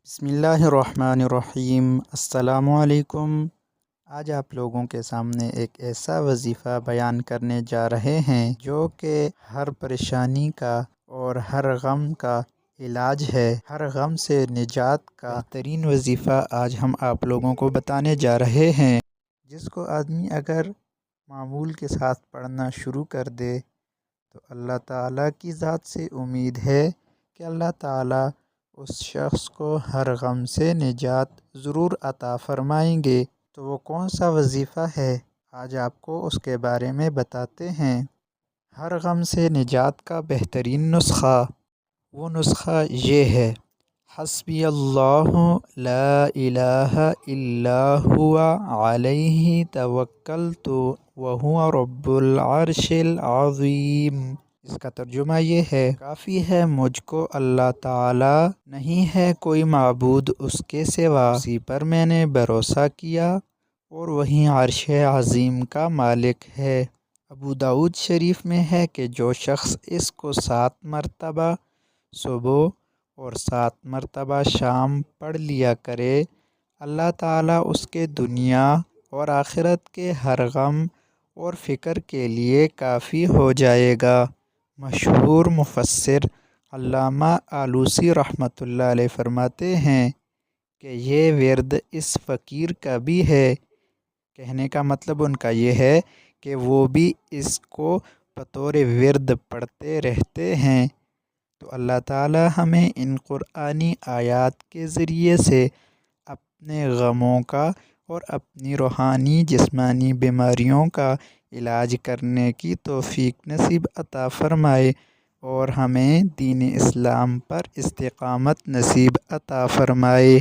بسم اللہ الرحمن الرحیم۔ السلام علیکم۔ آج آپ لوگوں کے سامنے ایک ایسا وظیفہ بیان کرنے جا رہے ہیں جو کہ ہر پریشانی کا اور ہر غم کا علاج ہے، ہر غم سے نجات کا بہترین وظیفہ آج ہم آپ لوگوں کو بتانے جا رہے ہیں، جس کو آدمی اگر معمول کے ساتھ پڑھنا شروع کر دے تو اللہ تعالیٰ کی ذات سے امید ہے کہ اللہ تعالیٰ اس شخص کو ہر غم سے نجات ضرور عطا فرمائیں گے۔ تو وہ کون سا وظیفہ ہے، آج آپ کو اس کے بارے میں بتاتے ہیں۔ ہر غم سے نجات کا بہترین نسخہ، وہ نسخہ یہ ہے: حسبی اللہ لا الہ الا هو علیہ توکلت وہو رب العرش العظیم۔ اس کا ترجمہ یہ ہے: کافی ہے مجھ کو اللہ تعالی، نہیں ہے کوئی معبود اس کے سوا، اسی پر میں نے بھروسہ کیا اور وہی عرش عظیم کا مالک ہے۔ ابو داؤد شریف میں ہے کہ جو شخص اس کو 7 مرتبہ صبح اور 7 مرتبہ شام پڑھ لیا کرے، اللہ تعالیٰ اس کے دنیا اور آخرت کے ہر غم اور فکر کے لیے کافی ہو جائے گا۔ مشہور مفسر علامہ آلوسی رحمۃ اللہ علیہ فرماتے ہیں کہ یہ ورد اس فقیر کا بھی ہے۔ کہنے کا مطلب ان کا یہ ہے کہ وہ بھی اس کو بطور ورد پڑھتے رہتے ہیں۔ تو اللہ تعالی ہمیں ان قرآنی آیات کے ذریعے سے اپنے غموں کا اور اپنی روحانی جسمانی بیماریوں کا علاج کرنے کی توفیق نصیب عطا فرمائے اور ہمیں دین اسلام پر استقامت نصیب عطا فرمائے۔